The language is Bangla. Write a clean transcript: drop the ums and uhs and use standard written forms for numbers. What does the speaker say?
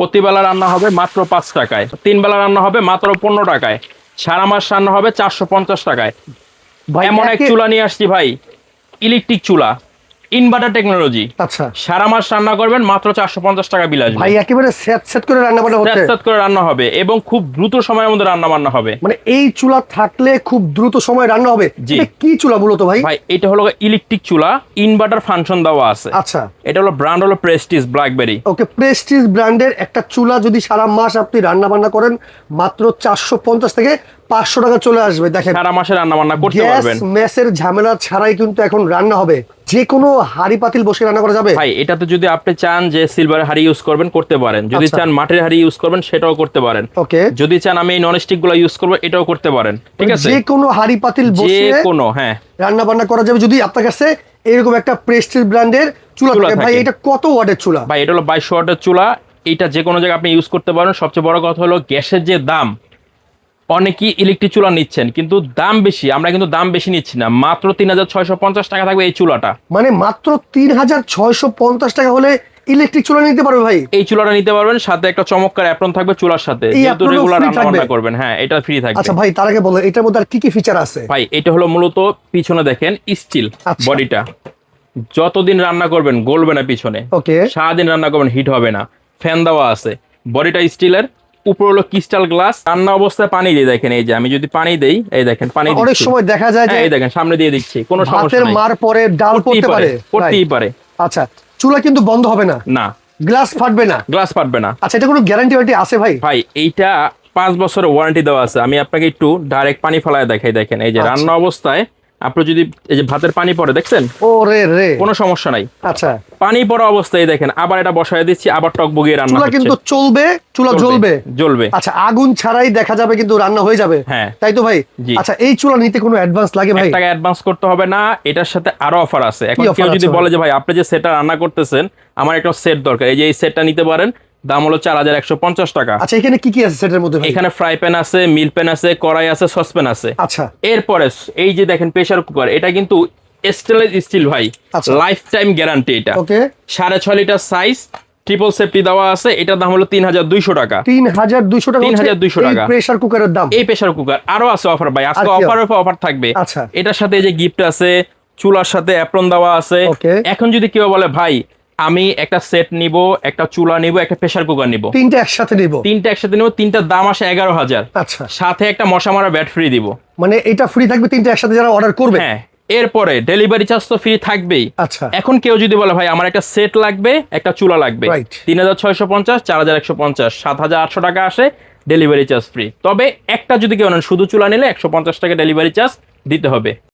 প্রতিবেলা রান্না হবে মাত্র 5 টাকায়, 3 বেলা রান্না হবে মাত্র 15 টাকায়, সারা মাস রান্না হবে 450 টাকায়। এমন এক চুলা নিয়ে আসছি ভাই, ইলেকট্রিক চুলা, ইনভার্টার টেকনোলজি। আচ্ছা, সারা মাস রান্না করবেন মাত্র 450 টাকা বিল আসবে ভাই একেবারে সেট সেট করে রান্না বান্না হচ্ছে, সেট করে রান্না হবে এবং খুব দ্রুত সময়ের মধ্যে রান্না বান্না হবে। মানে এই চুলা থাকলে খুব দ্রুত সময় রান্না হবে। জি। এটা কি চুলা মূলত ভাই? ভাই এটা হলো ইলেকট্রিক চুলা, ইনভার্টার ফাংশন দেওয়া আছে। আচ্ছা, এটা হলো ব্র্যান্ড হলো প্রেস্টিজ ব্ল্যাকবেরি। ওকে, প্রেস্টিজ ব্র্যান্ডের একটা চুলা যদি সারা মাস আপনি রান্না বান্না করেন মাত্র 450 থেকে 500 টাকা চলে আসবে। দেখেন, সারা মাসে রান্না বান্না করতে গ্যাস পারবেন। মেসের ঝামেলা ছাড়াই কিন্তু এখন রান্না হবে, যে কোনো হাড়ি পাতিল বসে রান্না করা যাবে। ভাই এটাতে যদি আপনি চান যে সিলভার হাড়ি ইউজ করবেন করতে পারেন, যদি আচ্ছা। চান মাটির হাড়ি ইউজ করবেন সেটাও করতে পারেন, ওকে, যদি চান আমি এই ননস্টিক গুলো ইউজ করবো এটাও করতে পারেন। ঠিক আছে, যে কোনো হাড়ি পাতিল যে বসে কোনো, হ্যাঁ, রান্না বান্না করা যাবে যদি আপনার কাছে এরকম একটা প্রেস্টিজ ব্র্যান্ডের চুলা চুলা থাকে। ভাই থাকে। এটা কত ওয়াটের চুলা? ভাই এটা হলো 2200 ওয়াটের চুলা। এটা যে কোনো জায়গায় আপনি ইউজ করতে পারেন। সবচেয়ে বড় কথা হলো গ্যাসের যে দাম, অনেকেই ইলেকট্রিক চুলা নিচ্ছেন কিন্তু দাম বেশি, আমরা কিন্তু দাম বেশি নিচ্ছি না, মাত্র 3650 টাকা থাকবে এই চুলাটা। মানে মাত্র 3650 টাকা হলে ইলেকট্রিক চুলা নিতে পারবে ভাই? এই চুলাটা নিতে পারবেন, সাথে একটা চমৎকার অ্যাপ্রন থাকবে চুলার সাথে, এই যেহেতু apron ও রেগুলার free রান্না থাকবে? বান্না করবেন। হ্যাঁ, এটা ফ্রি থাকবে। আচ্ছা ভাই, তার আগে বলো এটার মধ্যে আর কি কি ফিচার আছে? ভাই এটা হলো মূলত পিছনে দেখেন স্টিল আচ্ছা। বডিটা, যতদিন রান্না করবেন গলবে না পিছনে, ওকে, সারাদিন রান্না করবেন হিট হবে না। ফ্যান দেওয়া আছে, বডিটা স্টিলের, উপর হলো ক্রিস্টাল গ্লাস। রান্না অবস্থায় পানি দিয়ে দেখেন, এই যে আমি যদি পানি দেই, এই দেখেন পানি অনেক দিচ্ছি। সময় দেখা যায় যে হ্যাঁ, এই দেখেন সামনে দিয়ে দিচ্ছি, কোনো সমস্যা ভাতের নাই। মার পরে ডাল করতেই পড়তে পারে, করতেই Right. পারে। আচ্ছা, চুলা কিন্তু বন্ধ হবে না, না, গ্লাস ফাটবে না? গ্লাস ফাটবে না। আচ্ছা, এটা কোনো গ্যারান্টি ওয়ারেন্টি আছে ভাই? ভাই এইটা 5 বছরের ওয়ারেন্টি দেওয়া আছে। আমি আপনাকে একটু ডাইরেক্ট পানি ফেলায় দেখাই, দেখেন এই যে আচ্ছা। রান্না অবস্থায় আপনি যদি এই যে ভাতের পানি পড়ে দেখছেন, ও রে রে, কোনো সমস্যা নাই। আচ্ছা, পানি পড়া অবস্থায় দেখেন আবার এটা বসায় দিচ্ছি, আবার টক বগিয়ে রান্না চুলা হচ্ছে। কিন্তু চলবে, চুলা জ্বলবে। জ্বলবে। আচ্ছা, আগুন ছাড়াই দেখা যাবে কিন্তু রান্না হয়ে যাবে। হ্যাঁ। তাই তো ভাই? জি। আচ্ছা, এই চুলা নিতে কোনো অ্যাডভান্স লাগে ভাই? টাকা অ্যাডভান্স করতে হবে না, এটার সাথে আরো অফার আছে। এখন offer কেউ যদি আছে বলে যে ভাই আপনি যে সেটটা রান্না করতেছেন আমার একটা সেট দরকার, এই যে এই সেটটা নিতে পারেন, দাম হলো 4150 টাকা। আচ্ছা, এখানে কি কি আছে সেটের মধ্যে ভাই? এখানে ফ্রাই প্যান আছে, মিল প্যান আছে, কড়াই আছে, সসপ্যান আছে। আচ্ছা, এরপরে এই যে দেখেন প্রেসার কুকার, এটা কিন্তু স্টেনলেস স্টিল ভাই, আচ্ছা। Life time guarantee. এটা ওকে, 6.5 লিটার সাইজ, ট্রিপল সেফটি দেওয়া আছে। এটার দাম হলো 3200 টাকা। 3200 টাকা 3200 টাকা প্রেসার কুকারের দাম। এই প্রেসার কুকার আরো আছে অফার ভাই, আজকে আর কি অফারের উপর অফার থাকবে। আচ্ছা। এটার সাথে এই যে গিফট আছে, চুলার সাথে অ্যাপ্রন দেওয়া আছে। Okay. এখন যদি কেউ বলে ভাই আমি একটা সেট নিব, একটা চুলা নিব, একটা প্রেসার কুকার নিব, তিনটা একসাথে নিব? তিনটা একসাথে নিব, তিনটার দাম আসে 11000। আচ্ছা, সাথে একটা মশা মারা ব্যাট ফ্রি দিব। মানে এটা ফ্রি থাকবে তিনটা একসাথে যারা অর্ডার করবে? হ্যাঁ, এরপরে ডেলিভারি চার্জ তো ফ্রি থাকবেই। আচ্ছা, এখন কেউ যদি বলে ভাই আমার একটা সেট লাগবে, একটা চুলা লাগবে, Right. 3650, 4150, 7800 টাকা আসে, ডেলিভারি চার্জ ফ্রি। তবে একটা যদি কেউ নেন, শুধু চুলা নিলে 150 টাকা ডেলিভারি চার্জ দিতে হবে।